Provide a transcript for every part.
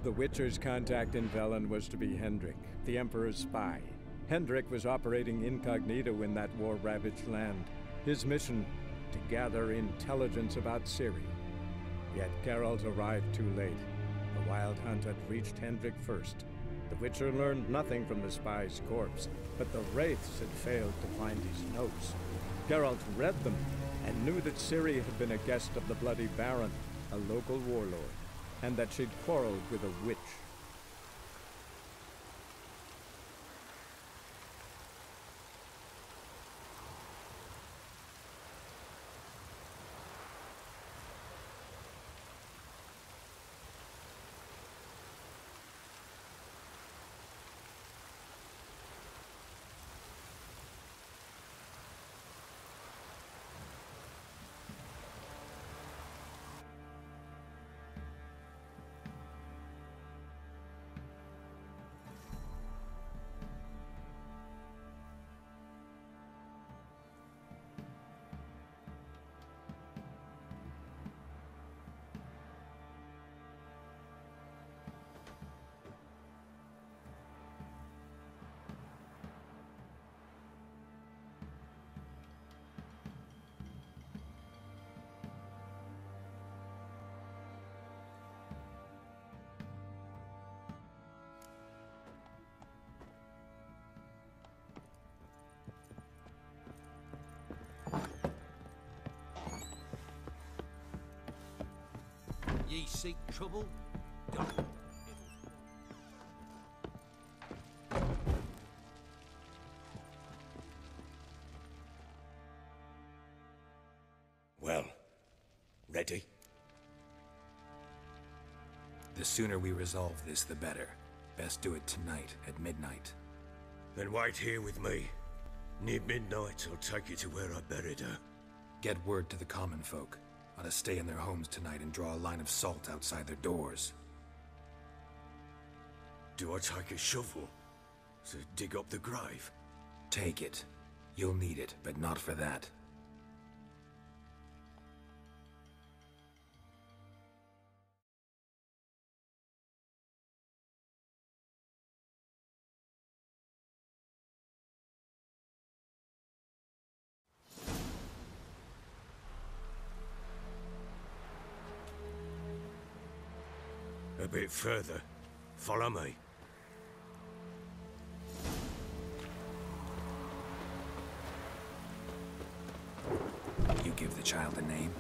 The Witcher's contact in Velen was to be Hendrik, the Emperor's spy. Hendrik was operating incognito in that war-ravaged land. His mission, to gather intelligence about Ciri. Yet Geralt arrived too late. The Wild Hunt had reached Hendrik first. The Witcher learned nothing from the spy's corpse, but the Wraiths had failed to find his notes. Geralt read them, and knew that Ciri had been a guest of the Bloody Baron, a local warlord, and that she'd quarreled with a witch. Ye seek trouble? Don't. Well, ready? The sooner we resolve this, the better. Best do it tonight, at midnight. Then wait here with me. Near midnight, I'll take you to where I buried her. Get word to the common folk. Ought to stay in their homes tonight and draw a line of salt outside their doors. Do I take a shovel to dig up the grave? Take it. You'll need it, but not for that. A bit further. Follow me. You give the child a name?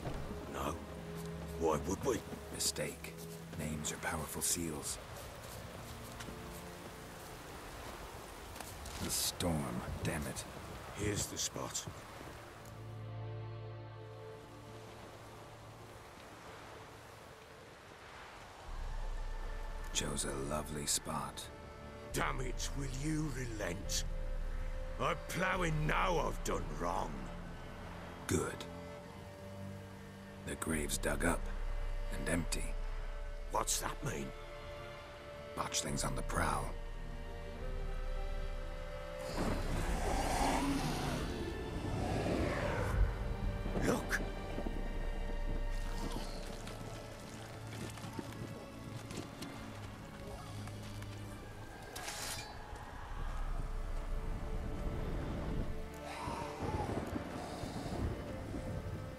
No. Why would we? Mistake. Names are powerful seals. The storm, damn it. Here's the spot. Chose a lovely spot. Damn it, will you relent? I'm ploughing now I've done wrong. Good. The grave's dug up and empty. What's that mean? Botchlings on the prowl. Look!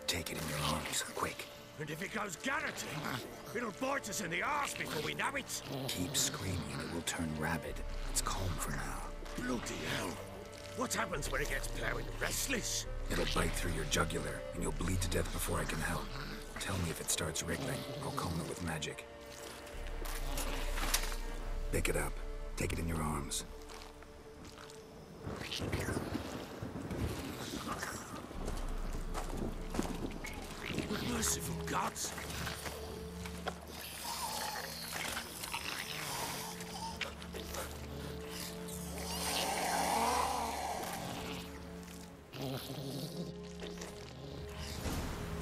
Take it in your arms, quick. And if it goes garroting, it'll bite us in the arse before we know it. Keep screaming and it will turn rabid. It's calm for now. Bloody hell. What happens when it gets ploughing restless? It'll bite through your jugular, and you'll bleed to death before I can help. Tell me if it starts wriggling. I'll calm it with magic. Pick it up. Take it in your arms. Merciful gods!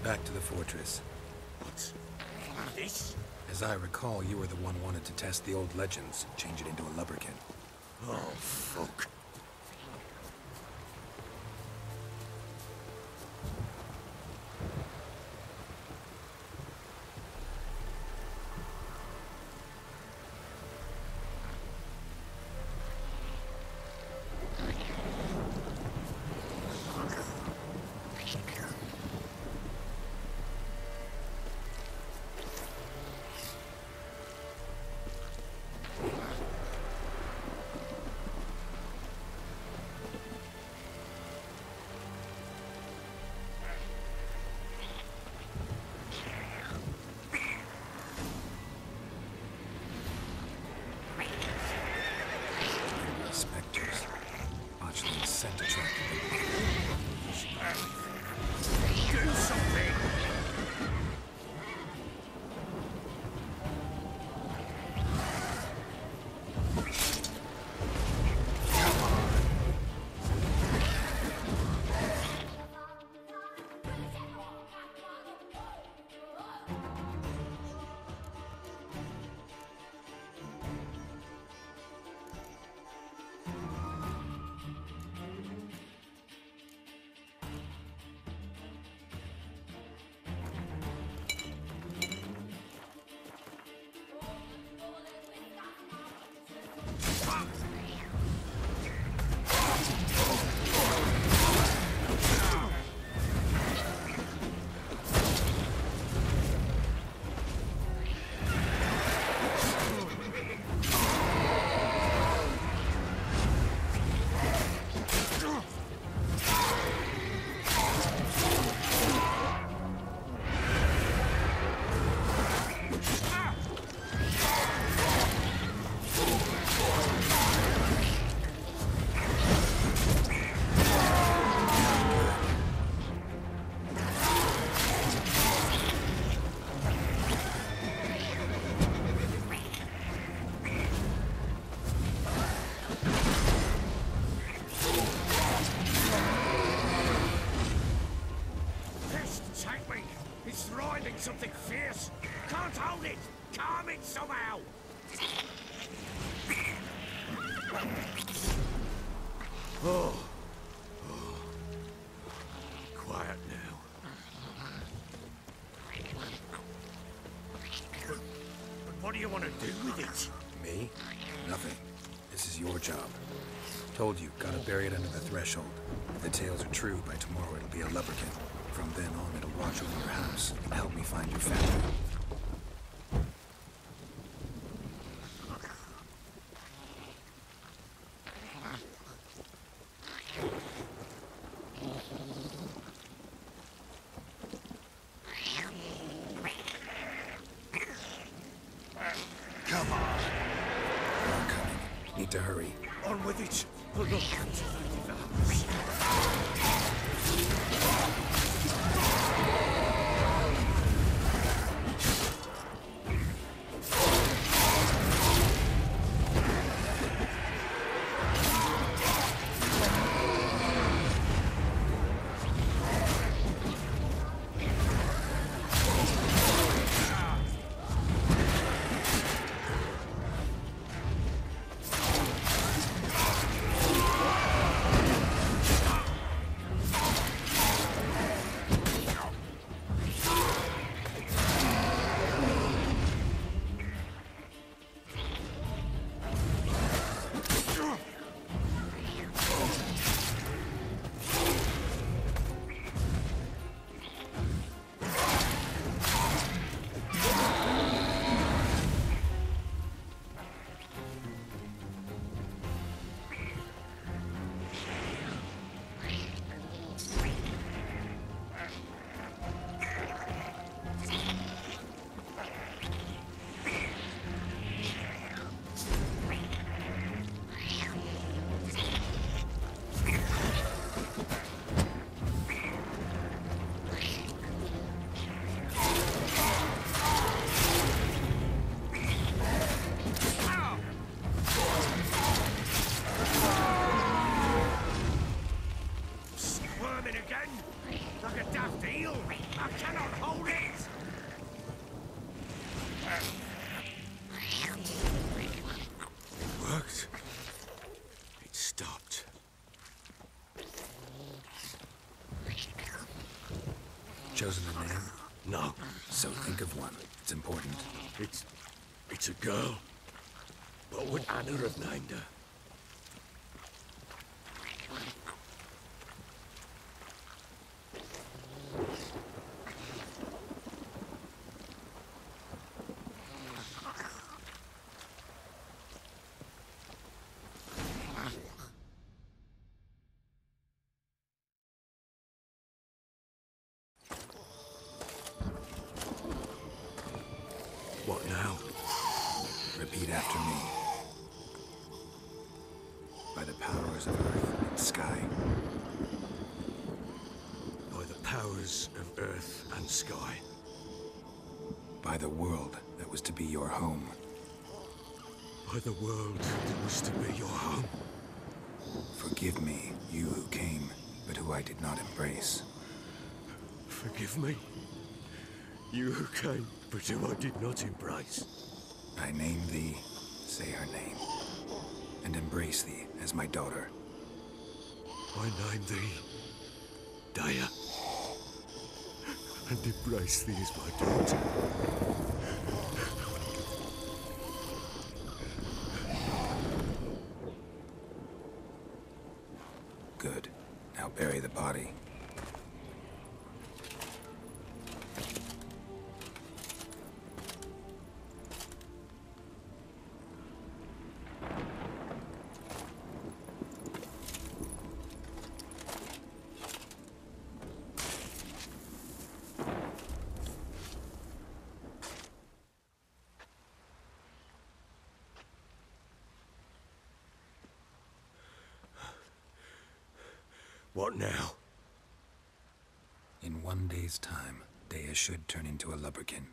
Back to the fortress. What's this? As I recall, you were the one wanted to test the old legends, change it into a lubberkin. Oh, fuck. fierce. Can't hold it. Calm it somehow. Oh. Quiet now. But what do you want to do with it? Me? Nothing. This is your job. Told you, gotta bury it under the threshold. If the tales are true, by tomorrow it'll be a lubberkin. From then on, it'll watch over your house and help me find your family. Come on. I'm coming. Need to hurry. On with it. Oh, look. The house. Chosen a name? No. So think of one. It's important. It's a girl. What would Anna have named her? What now? Repeat after me. By the powers of earth and sky. By the powers of earth and sky. By the world that was to be your home. By the world that was to be your home. Forgive me, you who came, but who I did not embrace. Forgive me. You who came, but who I did not embrace. I name thee, say her name, and embrace thee as my daughter. I name thee, Daya, and embrace thee as my daughter. Good. Now bury the body. What now? In 1 day's time, Daya should turn into a lubberkin.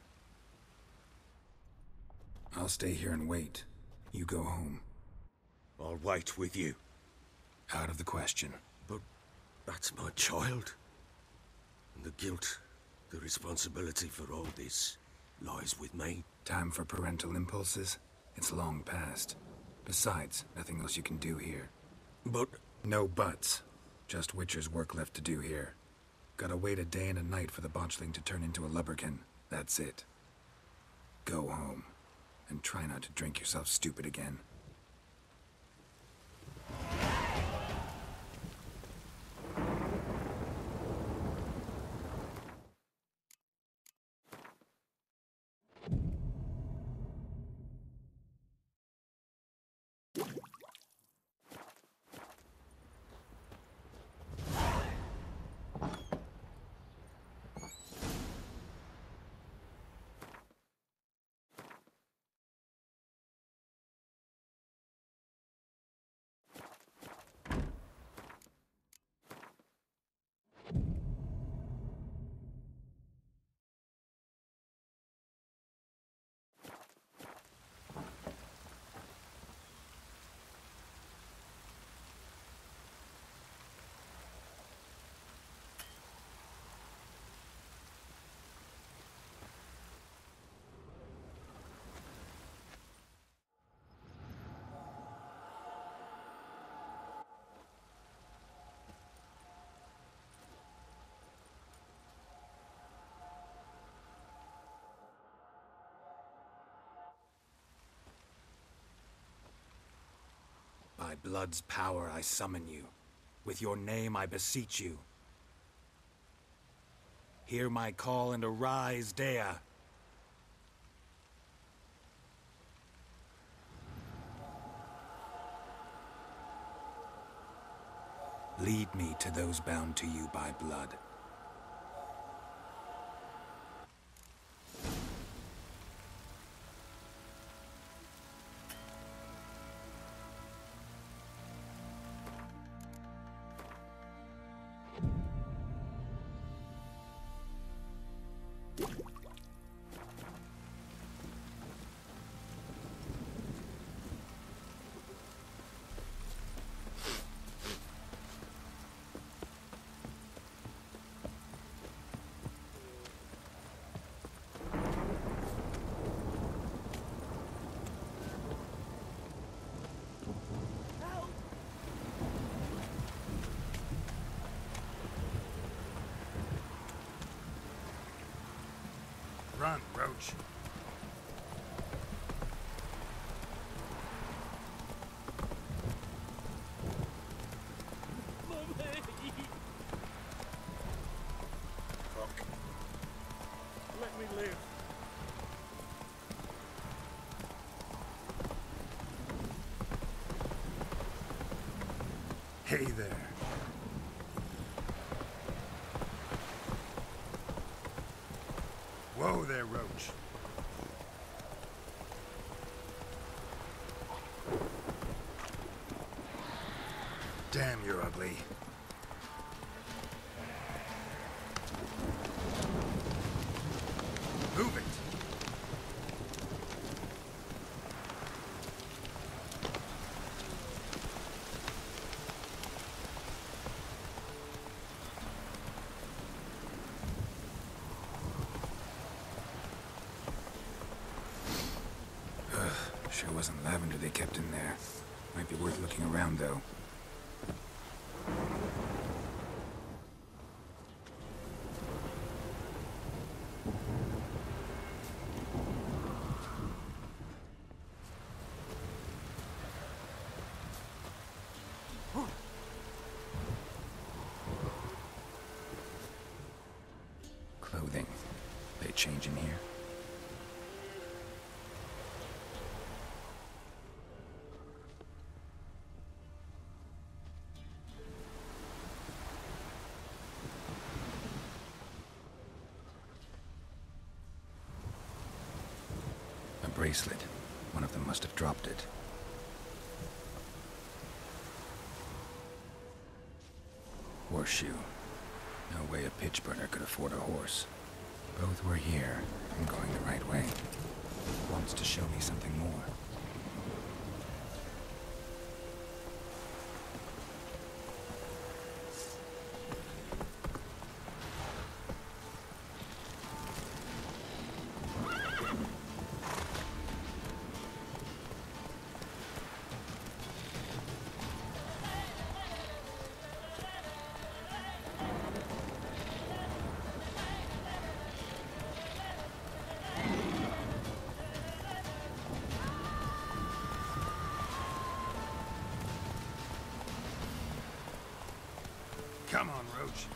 I'll stay here and wait. You go home. I'll wait with you. Out of the question. But that's my child. And the guilt, the responsibility for all this. lies with me. Time for parental impulses? It's long past. Besides, nothing else you can do here. But No buts. Just Witcher's work left to do here. Gotta wait a day and a night for the botchling to turn into a lubberkin. That's it. Go home. And try not to drink yourself stupid again. By blood's power I summon you. With your name I beseech you. Hear my call and arise, Dea. Lead me to those bound to you by blood. Run, Roach. fuck. Let me live. Hey there. Whoa there, Roach. Damn, you're ugly. Move it! Sure wasn't lavender they kept in there. Might be worth looking around, though. Clothing. They change in here? Bracelet. One of them must have dropped it. Horseshoe. No way a pitch burner could afford a horse. Both were here. I'm going the right way. Wants to show me something more. Come on, Roach.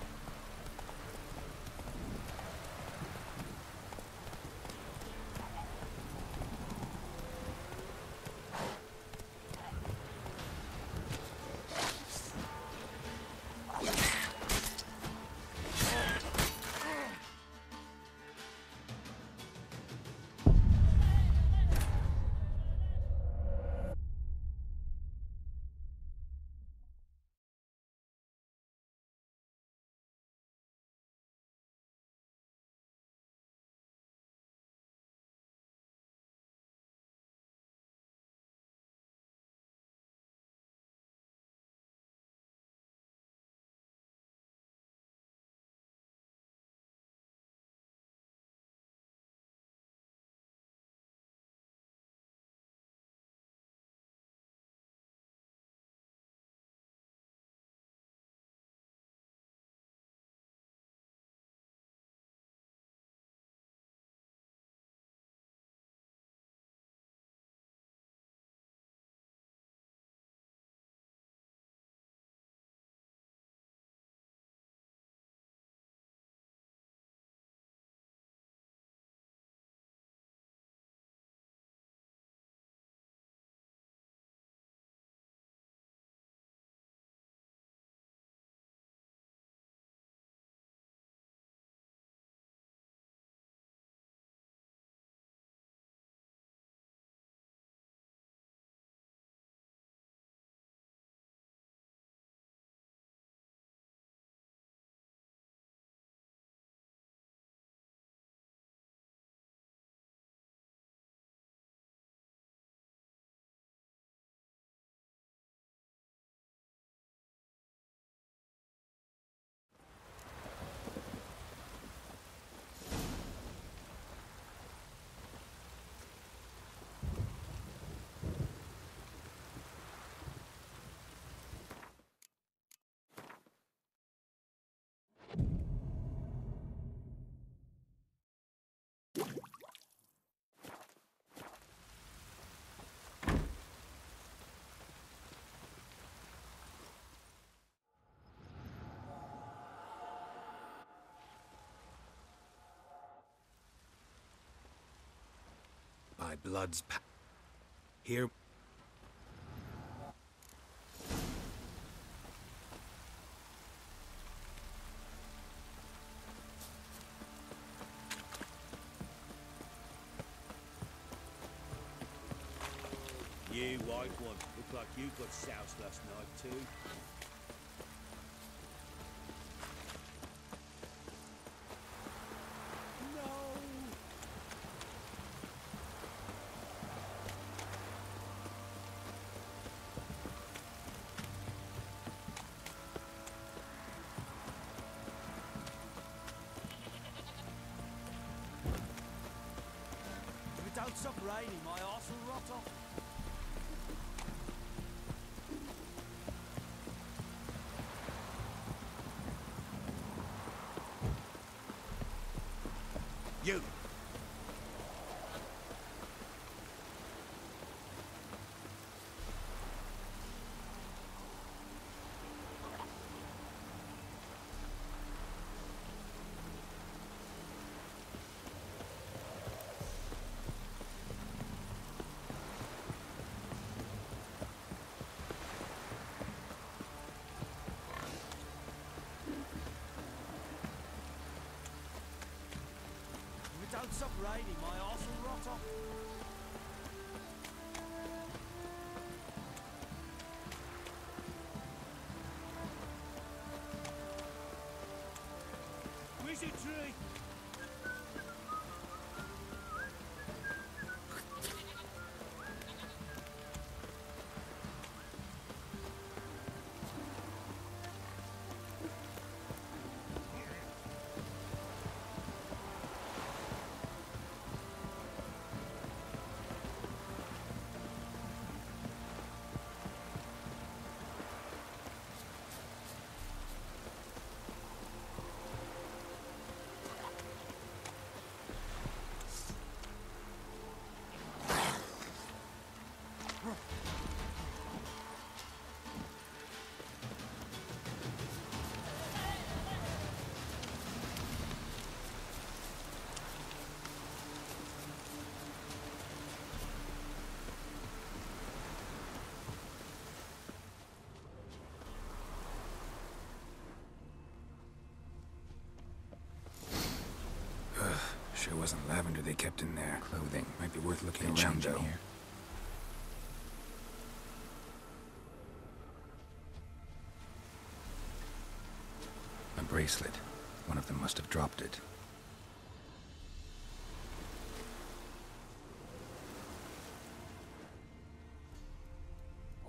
By blood's here. You white one. Look like you got soused last night too. If it don't stop raining, my arse will rot off. You! If it don't stop raining, my arse will rot off. Wizardry! wasn't lavender they kept in there. Clothing. Might be worth looking around though. Here. A bracelet. One of them must have dropped it.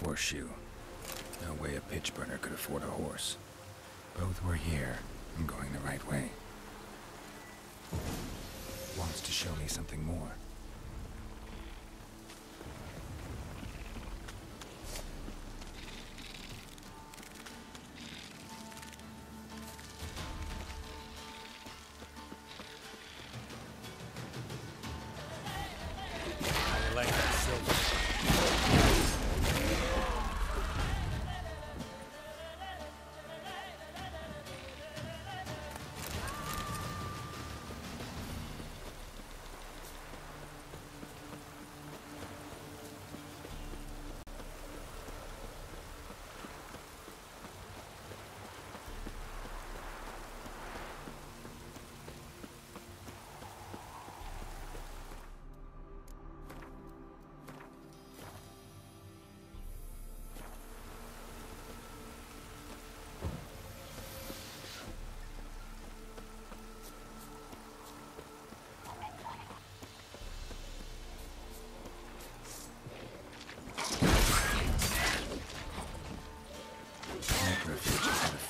Horseshoe. No way a pitch burner could afford a horse. Both were here. I'm going the right way. Wants to show me something more. I like that silver.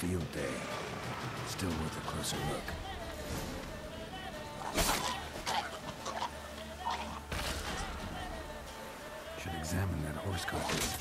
Field day. Still worth a closer look. Should examine that horse carcass.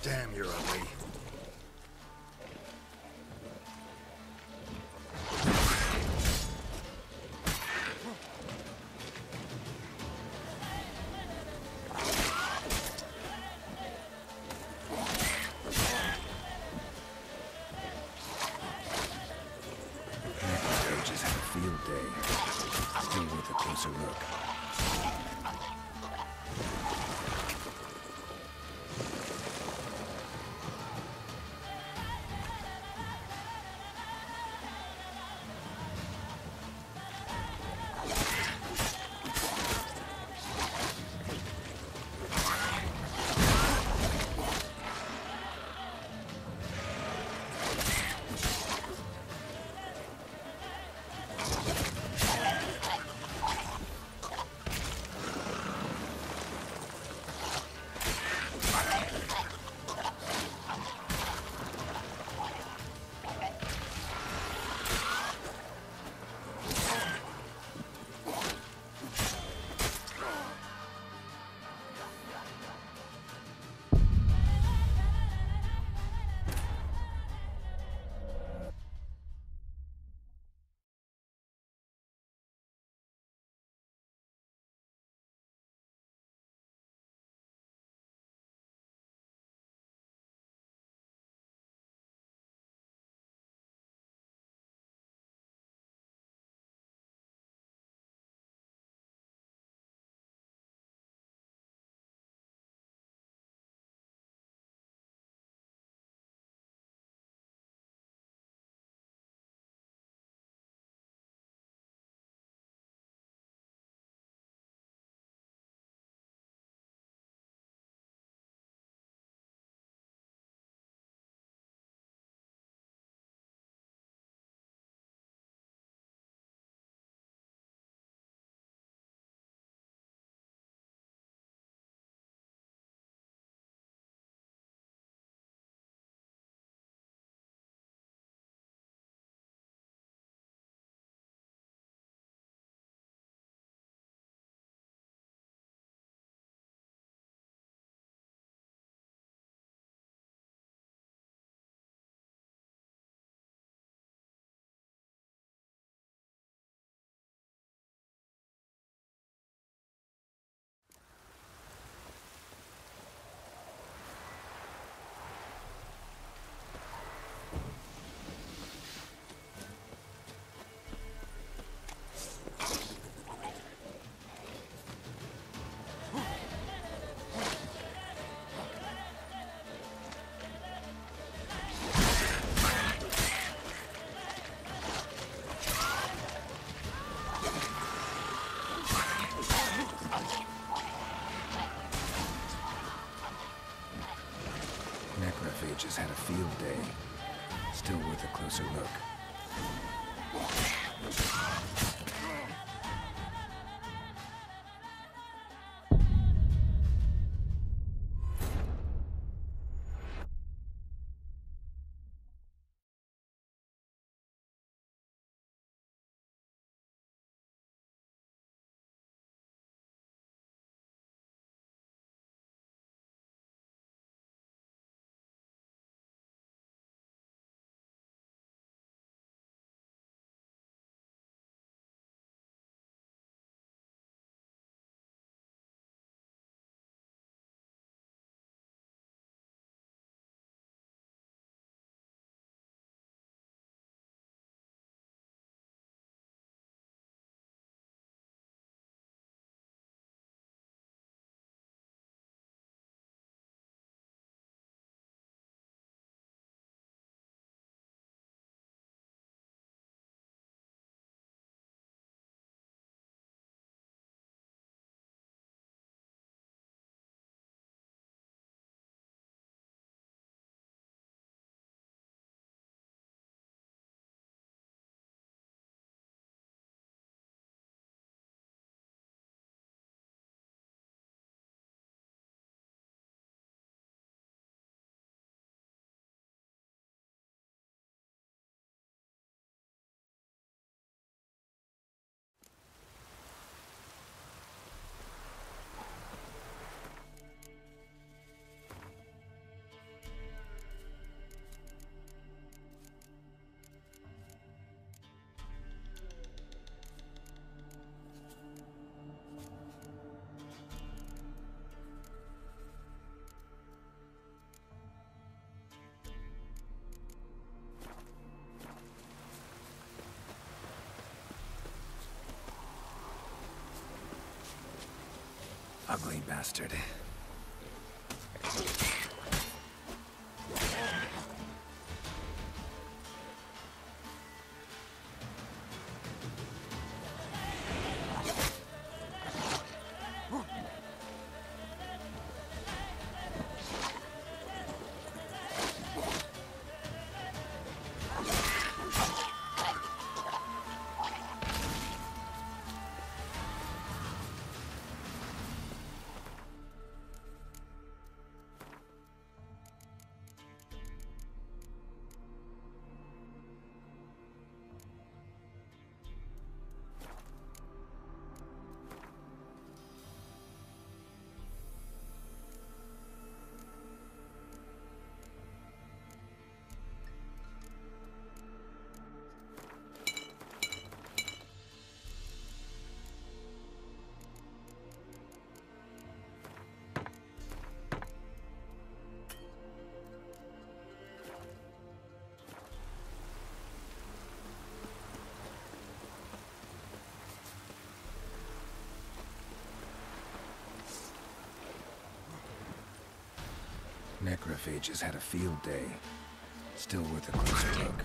Damn, you're ugly. Just had a field day. Still worth a closer look. field day. Still worth a closer look. Ugly bastard. Necrophages had a field day. Still worth a closer look.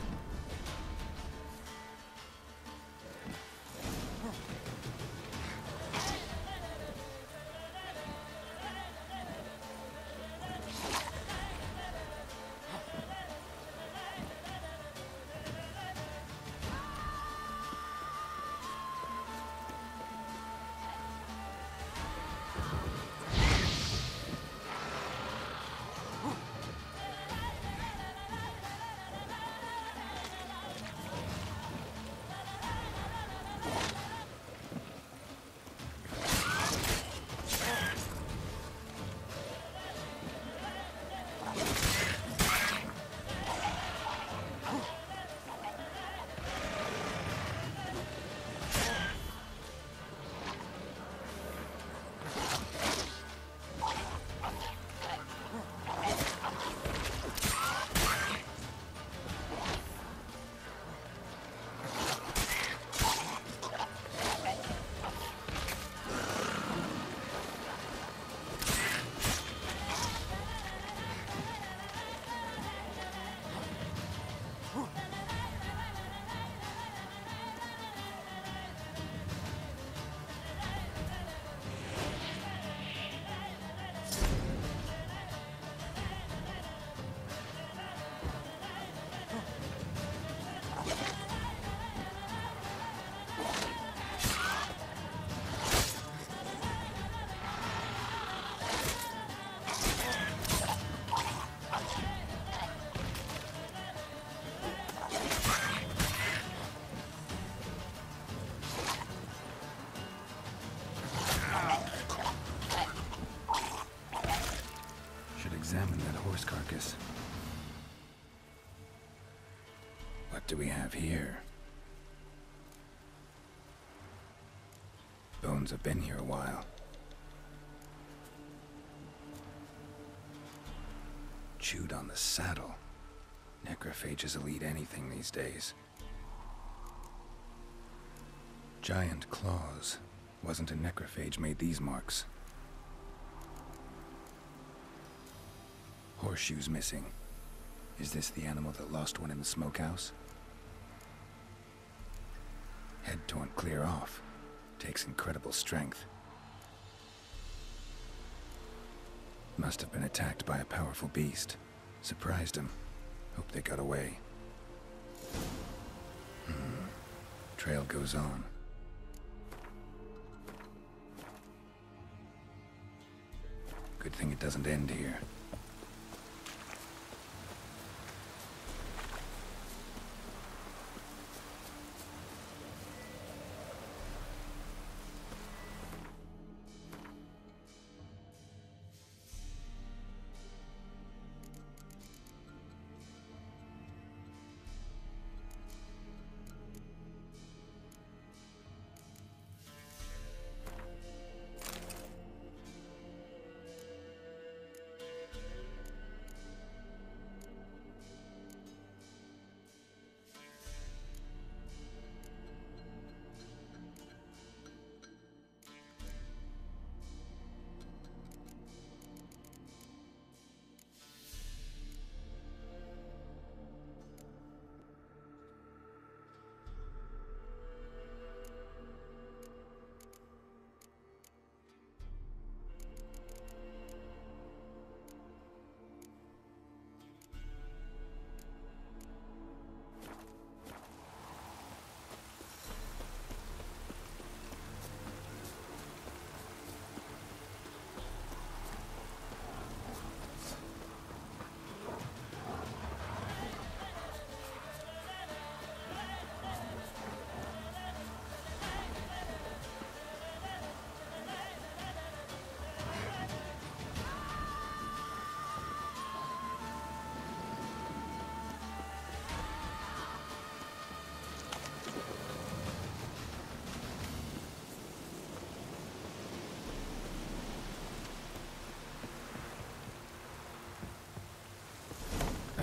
What do we have here? Bones have been here a while. Chewed on the saddle. Necrophages will eat anything these days. Giant claws. Wasn't a necrophage made these marks. Horseshoes missing. Is this the animal that lost one in the smokehouse? Head torn clear off. Takes incredible strength. Must have been attacked by a powerful beast. Surprised him. Hope they got away. Trail goes on. Good thing it doesn't end here.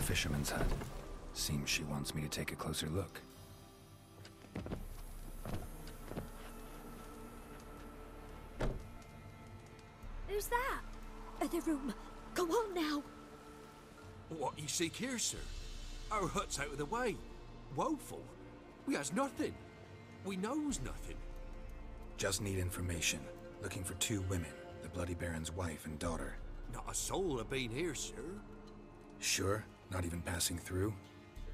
Fisherman's hut. Seems she wants me to take a closer look. Who's that? Other room. Go on now. What you seek here, sir? Our hut's out of the way. Woeful. We has nothing. We knows nothing. Just need information. Looking for 2 women. The Bloody Baron's wife and daughter. Not a soul have been here, sir. Sure? Not even passing through?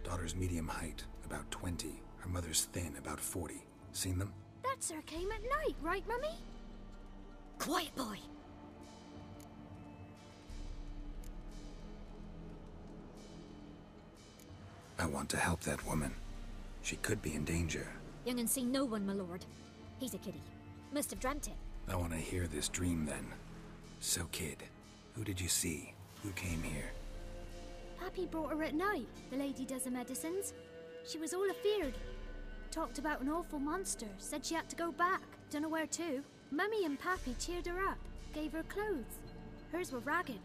Daughter's medium height, about 20. Her mother's thin, about 40. Seen them? That sir came at night, right, Mummy? Quiet, boy. I want to help that woman. She could be in danger. Young and seen no one, my lord. He's a kiddie. Must have dreamt it. I want to hear this dream then. So, kid, who did you see? Who came here? Pappy brought her at night. The lady does the medicines. She was all afeared. Talked about an awful monster. Said she had to go back. Dunno where to. Mummy and Pappy cheered her up. Gave her clothes. Hers were ragged.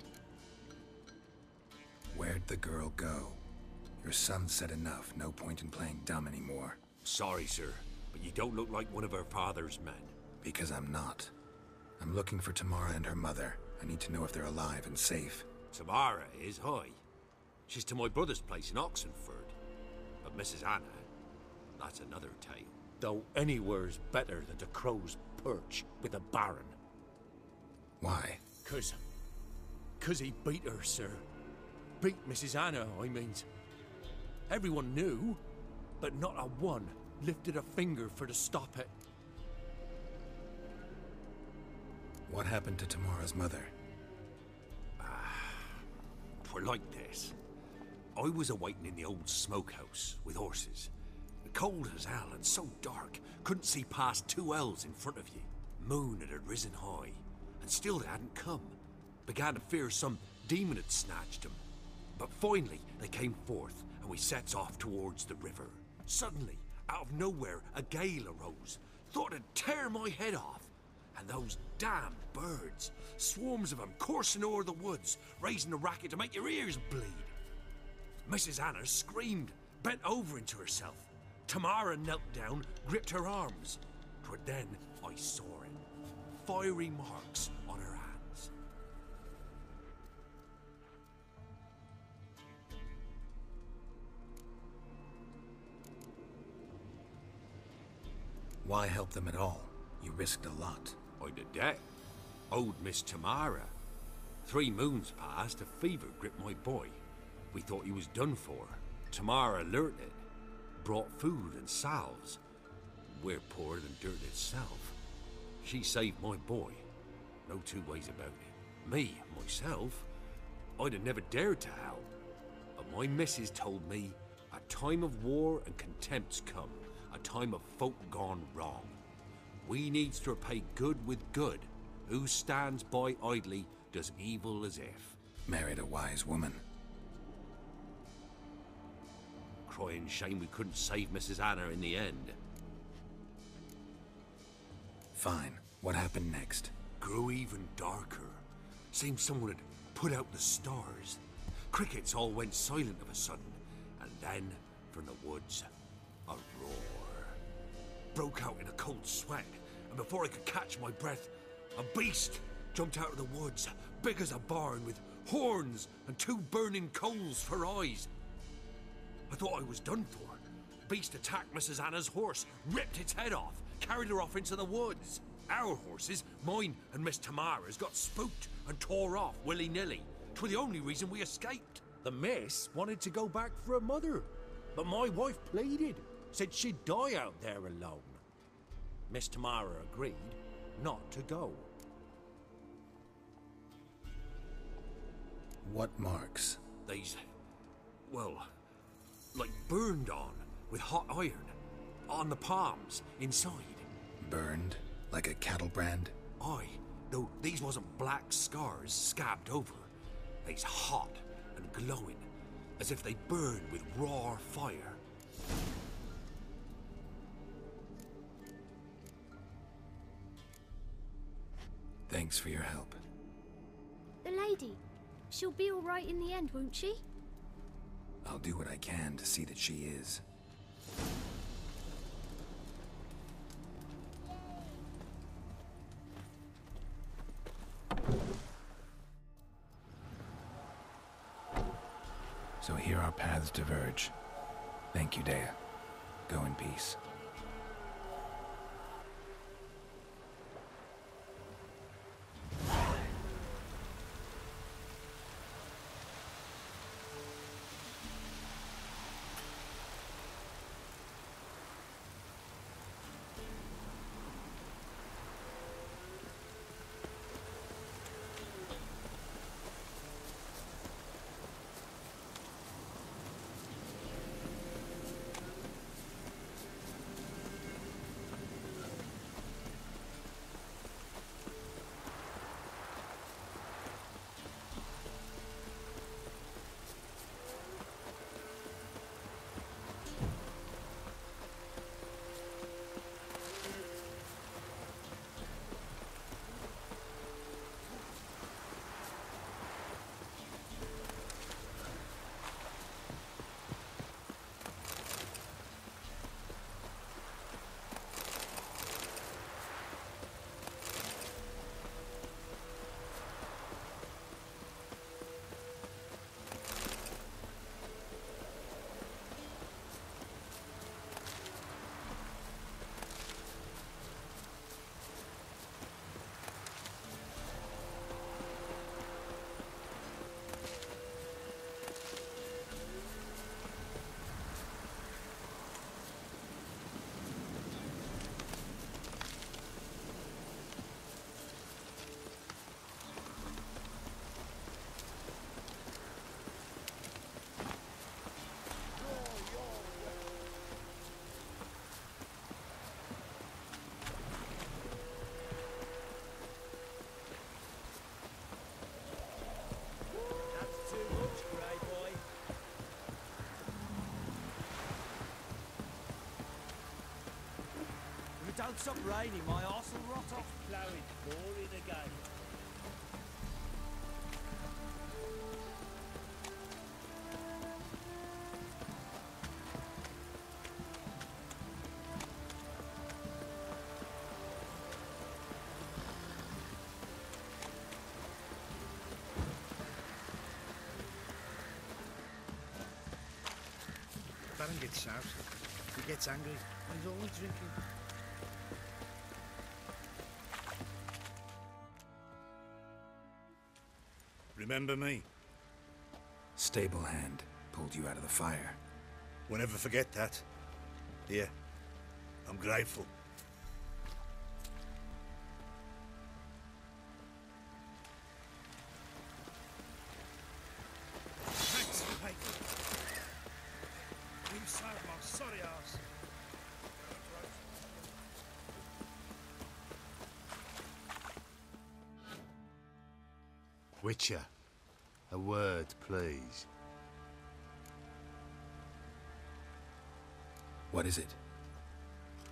Where'd the girl go? Your son said enough. No point in playing dumb anymore. Sorry, sir, but you don't look like one of our father's men. Because I'm not. I'm looking for Tamara and her mother. I need to know if they're alive and safe. Tamara is high. She's to my brother's place in Oxenford. But Mrs. Anna, that's another tale. Though anywhere's better than the Crow's Perch with a baron. Why? Cause he beat her, sir. Beat Mrs. Anna, I mean. Everyone knew, but not a one lifted a finger for to stop it. What happened to Tamara's mother? Twere like this. I was awaiting in the old smokehouse with horses. Cold as hell and so dark, couldn't see past 2 ells in front of you. Moon had risen high, and still they hadn't come. Began to fear some demon had snatched them. But finally they came forth, and We sets off towards the river. Suddenly, out of nowhere, a gale arose. Thought it'd tear my head off. And those damn birds, swarms of them coursing o'er the woods, raising a racket to make your ears bleed. Mrs. Anna screamed, bent over into herself. Tamara knelt down, gripped her arms. 'Twere then I saw it. Fiery marks on her hands. Why help them at all? You risked a lot. I did that. Owed Miss Tamara. 3 moons passed, a fever gripped my boy. We thought he was done for. Tamara learnt it. Brought food and salves. We're poorer than dirt itself. She saved my boy. No 2 ways about it. Me, myself, I'd have never dared to help. But my missus told me a time of war and contempt's come. A time of folk gone wrong. We needs to repay good with good. Who stands by idly does evil as if. Married a wise woman. Crying shame we couldn't save Mrs. Anna in the end. Fine. What happened next? Grew even darker. Seemed someone had put out the stars. Crickets all went silent of a sudden. And then, from the woods, a roar. Broke out in a cold sweat. And before I could catch my breath, a beast jumped out of the woods, big as a barn, with horns and 2 burning coals for eyes. I thought I was done for. Beast attacked Mrs. Anna's horse, ripped its head off, carried her off into the woods. Our horses, mine and Miss Tamara's, got spooked and tore off willy-nilly. 'Twere the only reason we escaped. The miss wanted to go back for her mother, but my wife pleaded, said she'd die out there alone. Miss Tamara agreed not to go. What marks? They's, well, like burned on with hot iron. On the palms, inside. Burned? Like a cattle brand? Aye, though these wasn't black scars scabbed over. They's hot and glowing, as if they burned with raw fire. Thanks for your help. The lady. She'll be all right in the end, won't she? I'll do what I can to see that she is. So here our paths diverge. Thank you, Dea. Go in peace. Don't stop raining, my arse will rot off. Ploughing, boring again. Baron gets out. He gets angry. He's always drinking. Remember me? Stable hand pulled you out of the fire. Won't ever forget that. Here, I'm grateful. Thanks, mate. You saved my sorry ass. Witcher, a word, please. What is it?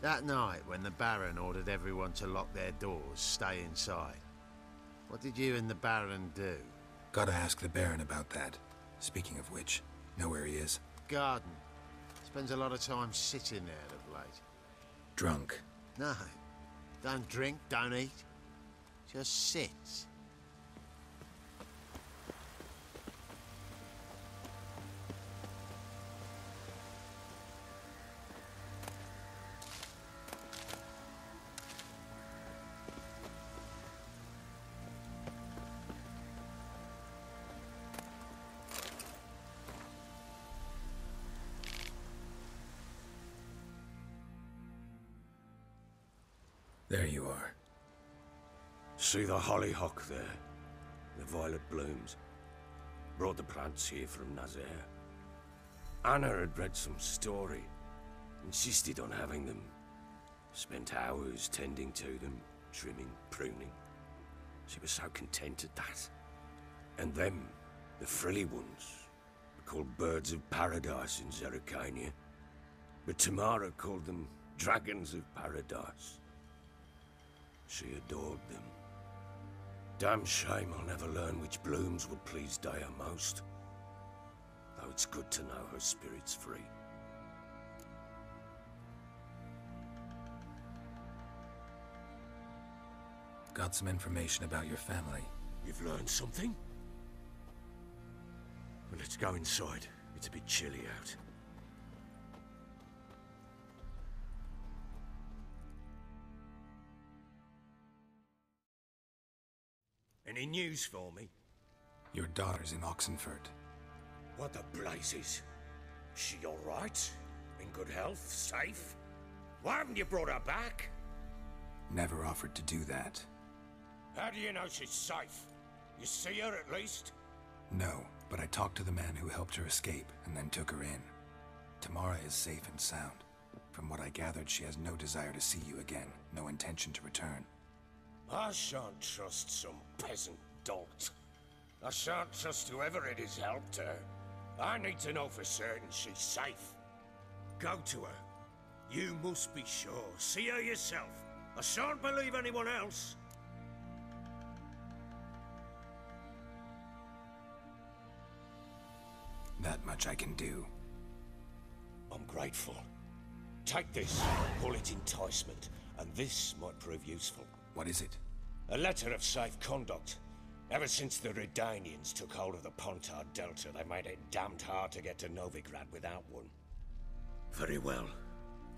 That night when the Baron ordered everyone to lock their doors, stay inside. What did you and the Baron do? Gotta ask the Baron about that. Speaking of which, know where he is? Garden. Spends a lot of time sitting there of late. Drunk. No. Don't drink, don't eat. Just sits. There you are. See the hollyhock there? The violet blooms. Brought the plants here from Nazaire. Anna had read some story. Insisted on having them. Spent hours tending to them, trimming, pruning. She was so content at that. And them, the frilly ones, were called birds of paradise in Zerrikania. But Tamara called them dragons of paradise. She adored them. Damn shame I'll never learn which blooms would please Daya most. Though it's good to know her spirit's free. Got some information about your family. You've learned something? Well, let's go inside. It's a bit chilly out. Any news for me? Your daughter's in Oxenfurt. What the blazes? She all right? In good health? Safe? Why haven't you brought her back? Never offered to do that. How do you know she's safe? You see her at least? No, but I talked to the man who helped her escape and then took her in. Tamara is safe and sound. From what I gathered, she has no desire to see you again, no intention to return. I shan't trust some peasant dolt. I shan't trust whoever it is helped her. I need to know for certain she's safe. Go to her. You must be sure. See her yourself. I shan't believe anyone else. That much I can do. I'm grateful. Take this. Call it enticement, and this might prove useful. What is it? A letter of safe conduct. Ever since the Redanians took hold of the Pontard Delta, they made it damned hard to get to Novigrad without one. Very well.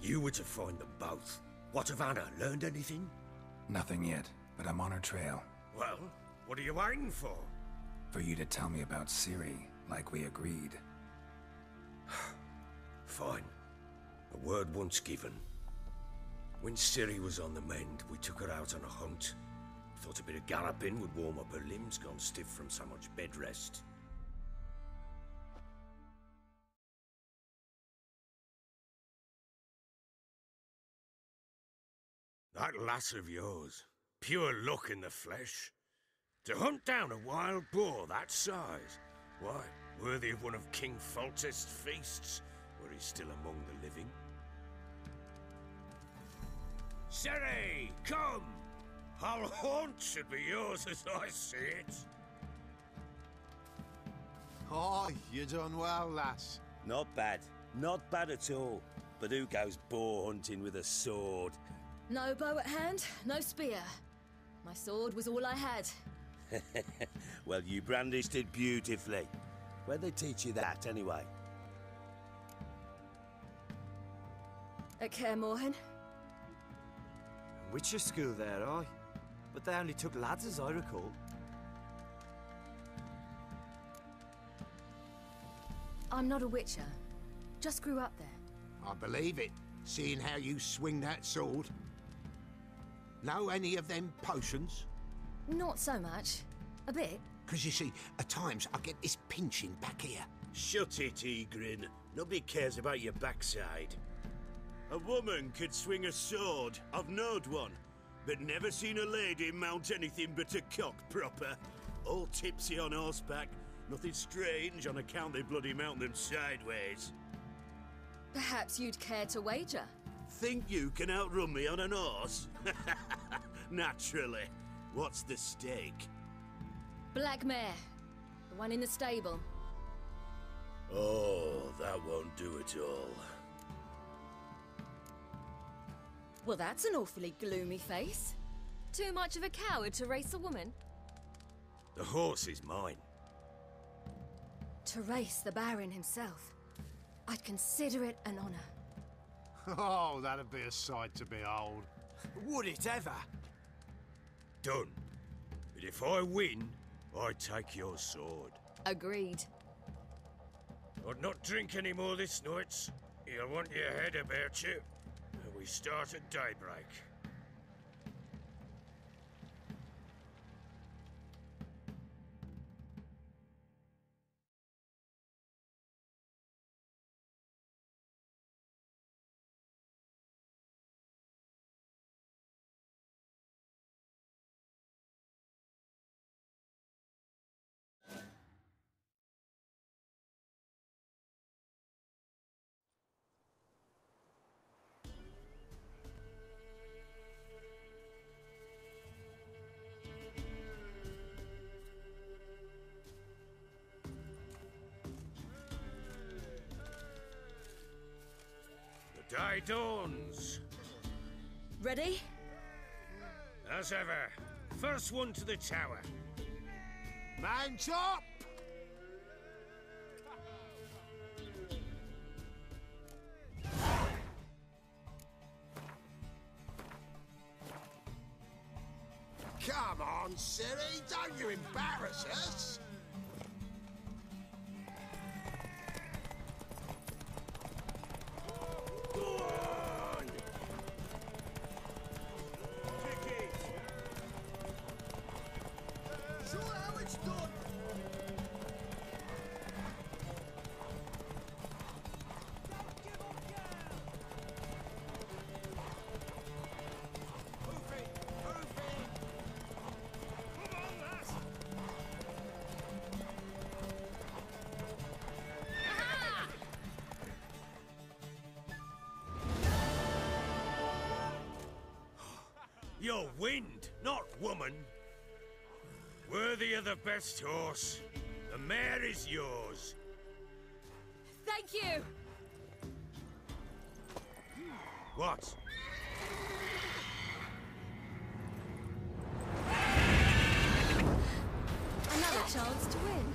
You were to find them both. What of Anna? Learned anything? Nothing yet, but I'm on her trail. Well, what are you waiting for? For you to tell me about Ciri, like we agreed. Fine. A word once given. When Ciri was on the mend, we took her out on a hunt. Thought a bit of galloping would warm up her limbs gone stiff from so much bed rest. That lass of yours, pure luck in the flesh. To hunt down a wild boar that size, why, worthy of one of King Foltest's feasts, were he still among the living. Siri, come! Our haunt should be yours as I see it. Oh, you done well, lass. Not bad. Not bad at all. But who goes boar hunting with a sword? No bow at hand, no spear. My sword was all I had. Well, you brandished it beautifully. Where'd they teach you that, anyway? At Kaer Morhen. Witcher school there, aye. But they only took lads, as I recall. I'm not a witcher. Just grew up there. I believe it, seeing how you swing that sword. Know any of them potions? Not so much. A bit. 'Cause you see, at times I get this pinching back here. Shut it, Egrin. Nobody cares about your backside. A woman could swing a sword. I've knowed one. But never seen a lady mount anything but a cock proper. All tipsy on horseback. Nothing strange on account they bloody mount them sideways. Perhaps you'd care to wager? Think you can outrun me on an horse? Naturally. What's the stake? Black mare. The one in the stable. Oh, that won't do it all. Well, that's an awfully gloomy face. Too much of a coward to race a woman? The horse is mine. To race the Baron himself. I'd consider it an honor. Oh, that'd be a sight to behold. Would it ever? Done. But if I win, I take your sword. Agreed. I'd not drink any more this night. You'll want your head about you. And we start at daybreak. The day dawns. Ready? As ever, first one to the tower. Man top! Come on, Siri, don't you embarrass us! Go on! Take it! Show how it's done! You're wind, not woman. Worthy of the best horse. The mare is yours. Thank you! What? Another chance to win.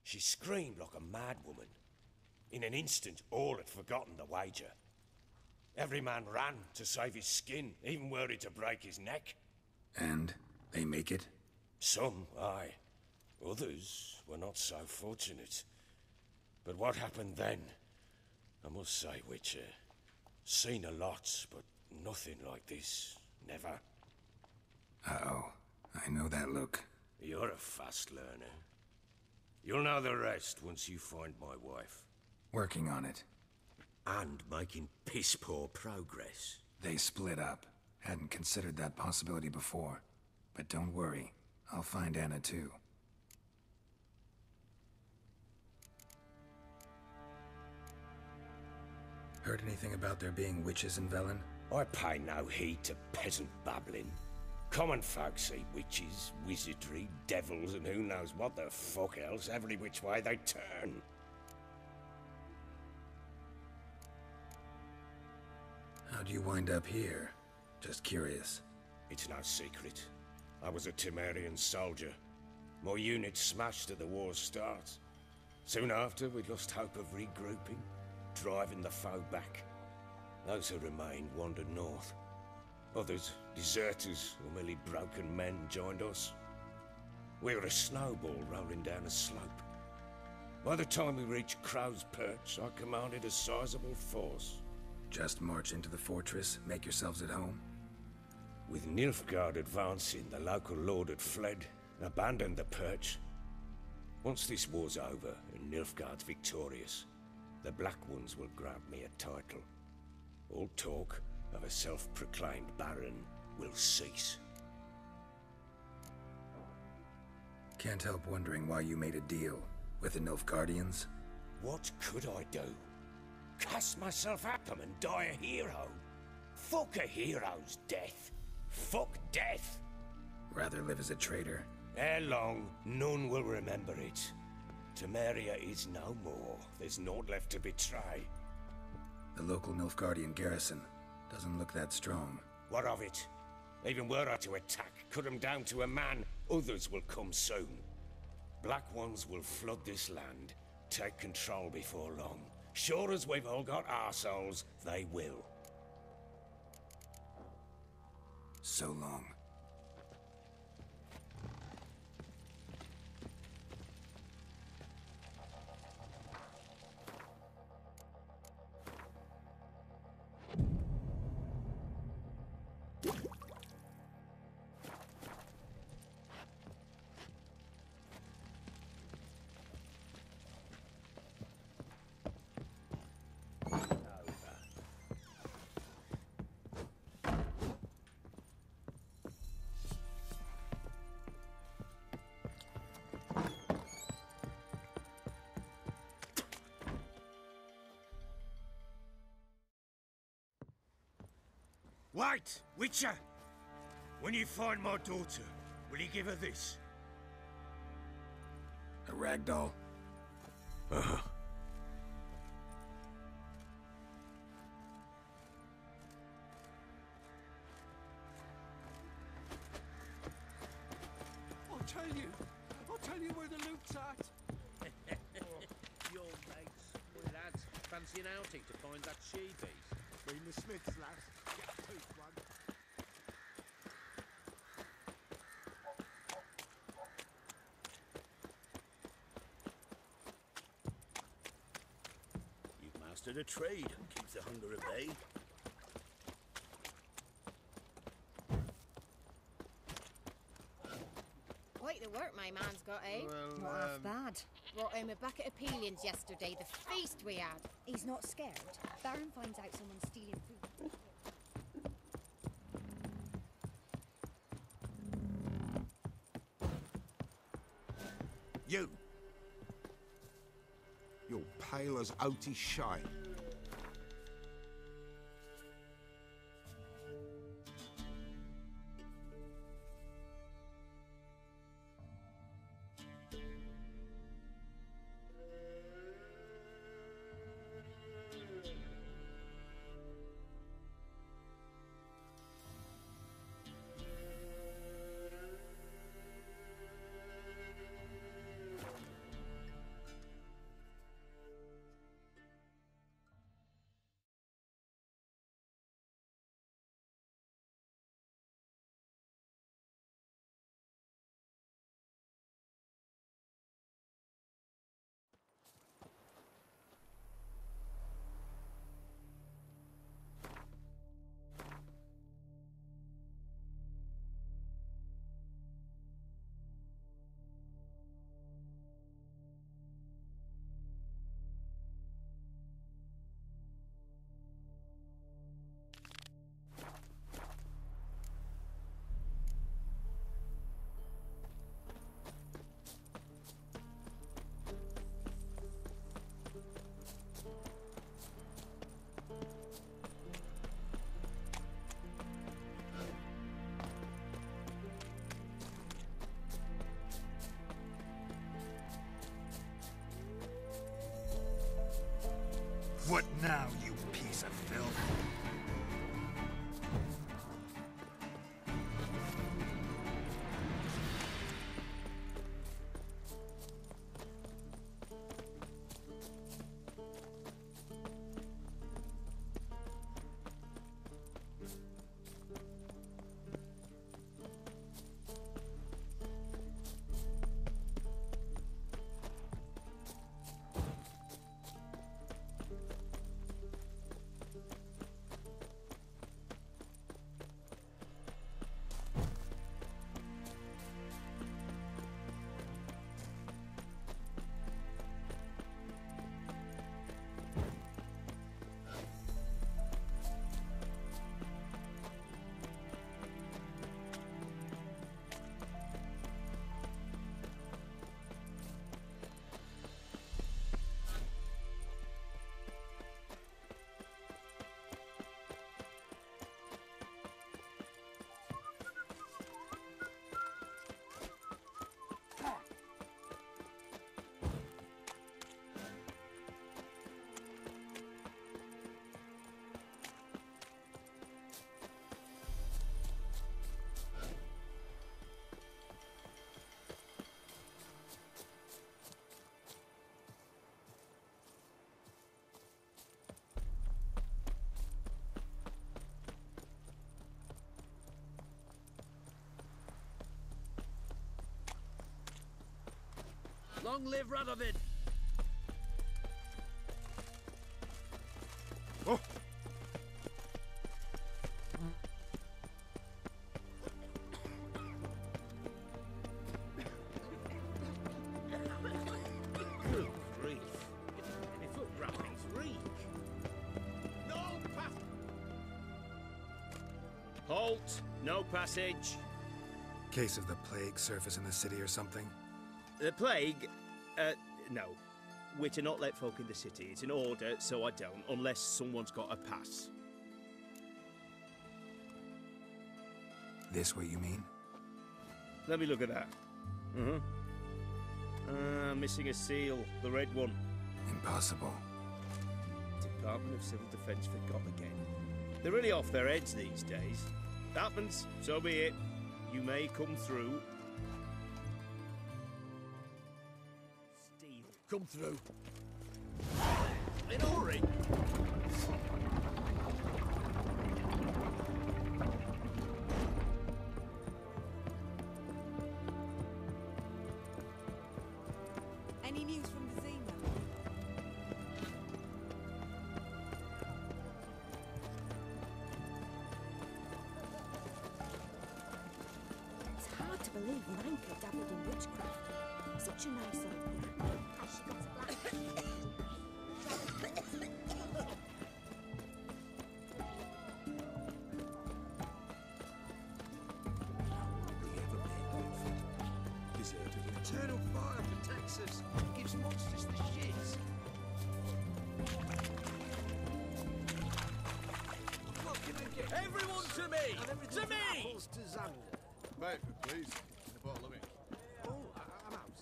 She screamed like a mad woman. In an instant, all had forgotten the wager. Every man ran to save his skin, even worried to break his neck. And they make it? Some, aye. Others were not so fortunate. But what happened then? I must say, Witcher, seen a lot, but nothing like this. Never. Uh-oh. I know that look. You're a fast learner. You'll know the rest once you find my wife. Working on it. And making piss-poor progress. They split up. Hadn't considered that possibility before. But don't worry. I'll find Anna too. Heard anything about there being witches in Velen? I pay no heed to peasant babbling. Common folk see witches, wizardry, devils, and who knows what the fuck else every which way they turn. How'd you wind up here? Just curious. It's no secret. I was a Temerian soldier. My unit smashed at the war's start. Soon after, we lost hope of regrouping, driving the foe back. Those who remained wandered north. Others, deserters or merely broken men, joined us. We were a snowball rolling down a slope. By the time we reached Crow's Perch, I commanded a sizable force. Just march into the fortress, make yourselves at home? With Nilfgaard advancing, the local lord had fled, abandoned the perch. Once this war's over and Nilfgaard's victorious, the Black Ones will grant me a title. All talk of a self-proclaimed baron will cease. Can't help wondering why you made a deal with the Nilfgaardians. What could I do? Cast myself at them and die a hero? Fuck a hero's death. Fuck death. Rather live as a traitor. Ere long, none will remember it. Temeria is no more. There's naught left to betray. The local Nilfgaardian garrison doesn't look that strong. What of it? Even were I to attack, cut them down to a man, others will come soon. Black Ones will flood this land, take control before long. Sure as we've all got arseholes, they will. So long. Wait, Witcher! When you find my daughter, will you give her this? A ragdoll? Uh-huh. I'll tell you where the loot's at. Your mates, my lads, fancy an outing to find that she-beast? Bring the Smiths, lads. Get a tooth one. You've mastered a trade. Keeps the hunger at bay. Quite the work my man's got, eh? Well, Not half bad. Brought home a bucket of peelings yesterday, the feast we had. He's not scared. Baron finds out someone's stealing food. You! You're pale as Otis shine. What now, you piece of filth? Long live Radovid! Oh. Good grief. My foot wrappings reek. No pass. Halt! No passage. Case of the plague surface in the city or something? The plague? No. We're to not let folk in the city. It's an order, so I don't, unless someone's got a pass. This what you mean? Let me look at that. Missing a seal. The red one. Impossible. Department of Civil Defence forgot again. They're really off their heads these days. Happens, so be it. You may come through. Steel. Come through. In a hurry. Any news from the Zemo? It's hard to believe Nanka dabbled in witchcraft. Such a nice old thing. Has she got a black? Eternal fire protects us. Gives monsters the shits. What can I get? Everyone to me! To me! Apples to Xander. Paper, please. And a bottle of ink. Oh, I'm out.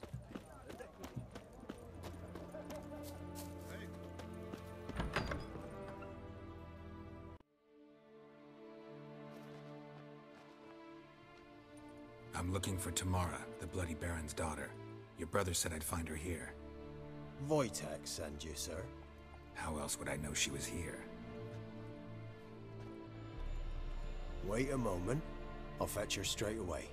Hey. I'm looking for Tamara, the Bloody Baron's daughter. Your brother said I'd find her here. Wojtek send you, sir. How else would I know she was here? Wait a moment. I'll fetch her straight away.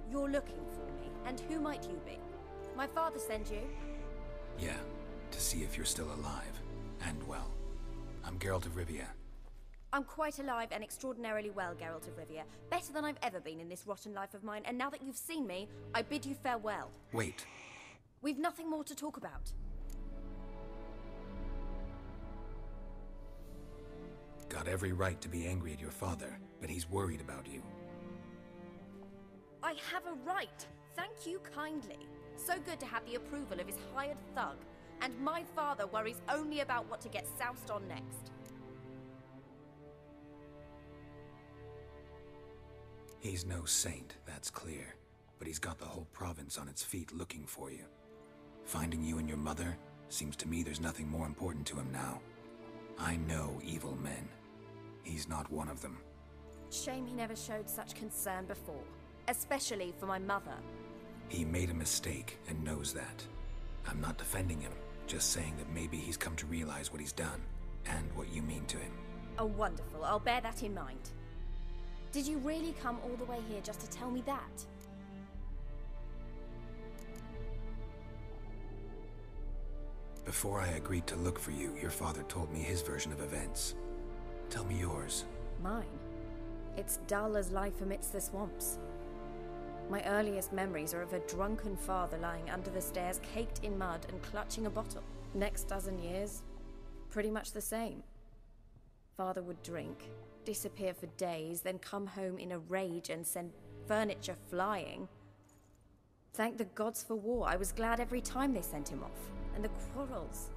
You're looking for me, and who might you be? My father sent you? Yeah, to see if you're still alive. And well. I'm Geralt of Rivia. I'm quite alive and extraordinarily well, Geralt of Rivia. Better than I've ever been in this rotten life of mine, and now that you've seen me, I bid you farewell. Wait. We've nothing more to talk about. Got every right to be angry at your father, but he's worried about you. I have a right. Thank you kindly. So good to have the approval of his hired thug. And my father worries only about what to get soused on next. He's no saint, that's clear. But he's got the whole province on its feet looking for you. Finding you and your mother, seems to me there's nothing more important to him now. I know evil men. He's not one of them. Shame he never showed such concern before. Especially for my mother. He made a mistake and knows that. I'm not defending him, just saying that maybe he's come to realize what he's done, and what you mean to him. Oh, wonderful. I'll bear that in mind. Did you really come all the way here just to tell me that? Before I agreed to look for you, your father told me his version of events. Tell me yours. Mine? It's dull as life amidst the swamps. My earliest memories are of a drunken father lying under the stairs, caked in mud and clutching a bottle. Next dozen years, pretty much the same. Father would drink, disappear for days, then come home in a rage and send furniture flying. Thank the gods for war. I was glad every time they sent him off. And the quarrels.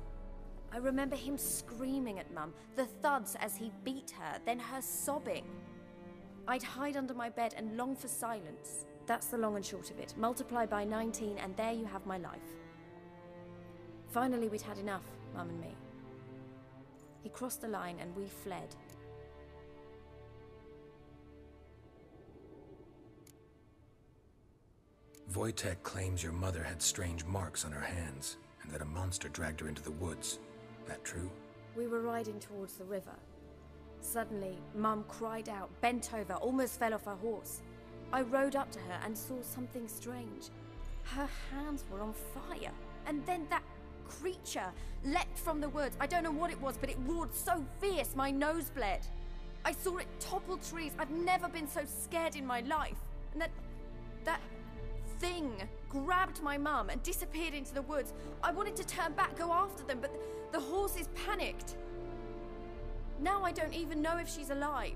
I remember him screaming at Mum, the thuds as he beat her, then her sobbing. I'd hide under my bed and long for silence. That's the long and short of it. Multiply by 19 and there you have my life. Finally, we'd had enough, Mum and me. He crossed the line and we fled. Wojtek claims your mother had strange marks on her hands, and that a monster dragged her into the woods. That true? We were riding towards the river. Suddenly, Mum cried out, bent over, almost fell off her horse. I rode up to her and saw something strange. Her hands were on fire. And then that creature leapt from the woods. I don't know what it was, but it roared so fierce my nose bled. I saw it topple trees. I've never been so scared in my life. And that thing grabbed my mum and disappeared into the woods. I wanted to turn back, go after them, but the horses panicked. Now I don't even know if she's alive.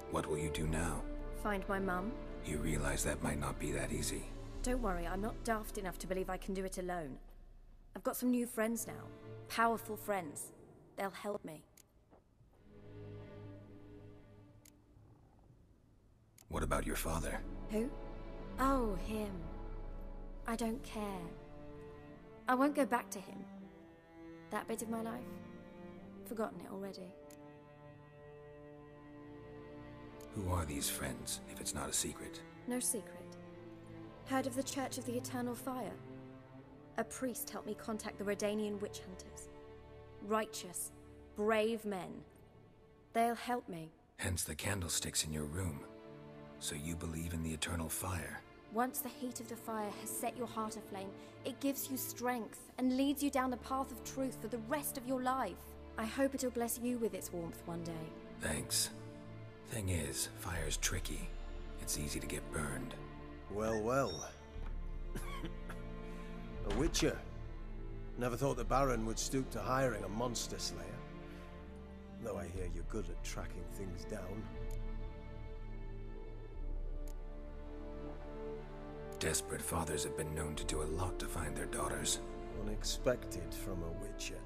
What will you do now? Find my mum. You realize that might not be that easy. Don't worry, I'm not daft enough to believe I can do it alone. I've got some new friends now. Powerful friends. They'll help me. What about your father? Who? Oh, him. I don't care. I won't go back to him. That bit of my life? Forgotten it already. Who are these friends, if it's not a secret? No secret. Heard of the Church of the Eternal Fire? A priest helped me contact the Redanian witch hunters. Righteous, brave men. They'll help me. Hence the candlesticks in your room. So you believe in the eternal fire? Once the heat of the fire has set your heart aflame, it gives you strength and leads you down the path of truth for the rest of your life. I hope it'll bless you with its warmth one day. Thanks. Thing is, fire's tricky. It's easy to get burned. Well, well. A witcher. Never thought the Baron would stoop to hiring a monster slayer. Though I hear you're good at tracking things down. Desperate fathers have been known to do a lot to find their daughters. Unexpected from a witcher.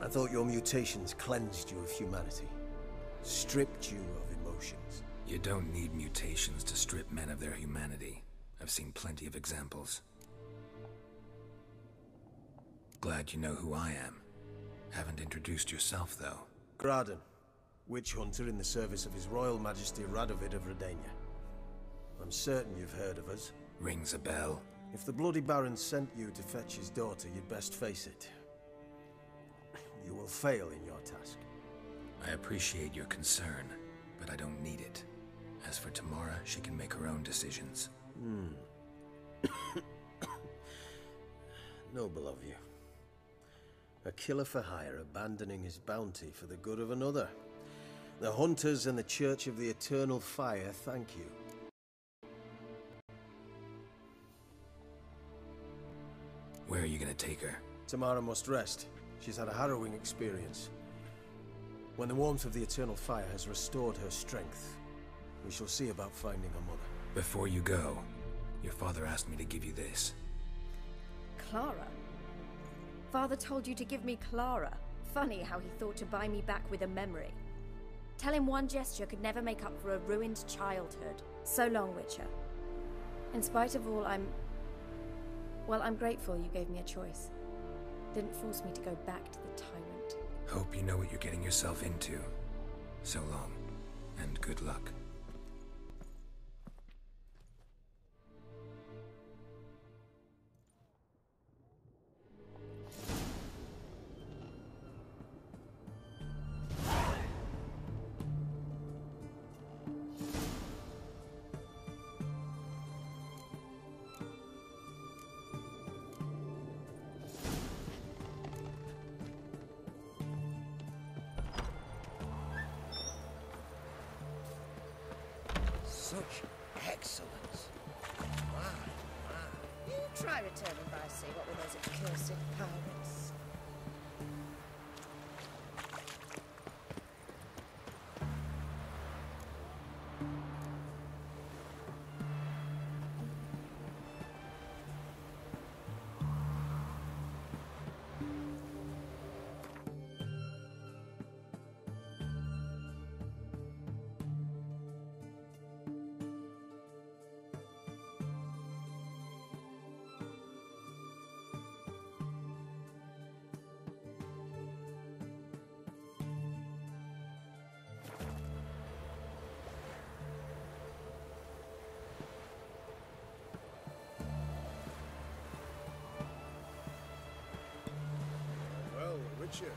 I thought your mutations cleansed you of humanity. Stripped you of emotions. You don't need mutations to strip men of their humanity. I've seen plenty of examples. Glad you know who I am. Haven't introduced yourself, though. Graden, witch hunter in the service of His Royal Majesty Radovid of Redania. I'm certain you've heard of us. Rings a bell. If the Bloody Baron sent you to fetch his daughter, you'd best face it. You will fail in your task. I appreciate your concern, but I don't need it. As for Tamara, she can make her own decisions. Noble of you. A killer for hire abandoning his bounty for the good of another. The Hunters and the Church of the Eternal Fire thank you. Where are you gonna take her? Tamara must rest. She's had a harrowing experience. When the warmth of the Eternal Fire has restored her strength, we shall see about finding her mother. Before you go, your father asked me to give you this. Clara? Father told you to give me Clara. Funny how he thought to buy me back with a memory. Tell him one gesture could never make up for a ruined childhood. So long, Witcher. In spite of all, I'm grateful you gave me a choice. Didn't force me to go back to the tyrant. Hope you know what you're getting yourself into. So long, and good luck. Such excellence. Wow, wow. You try returning by sea, what with those accursed pirates. Well, Richard.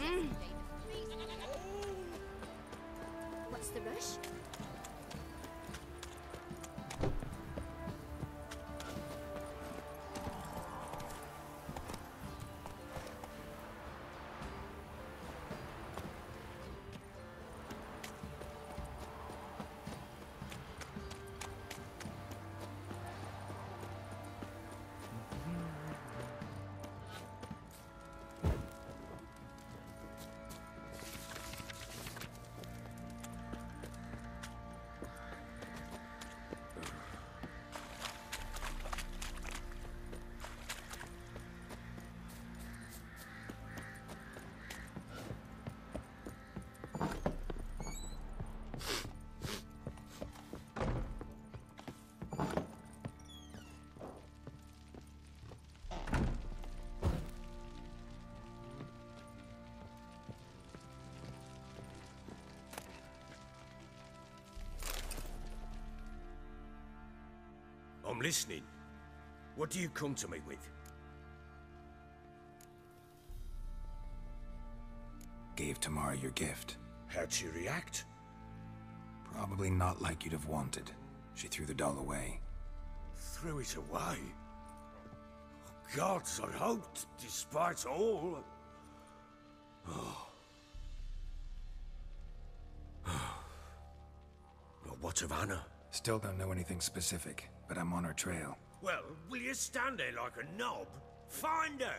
yesterday. The feast. What's the rush? I'm listening. What do you come to me with? Gave Tamara your gift. How'd she react? Probably not like you'd have wanted. She threw the doll away. Threw it away? Oh, gods, I hoped, despite all... Oh. Well, what of Anna? Still don't know anything specific, but I'm on her trail. Well, will you stand there like a knob? Find her!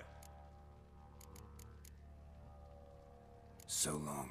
So long.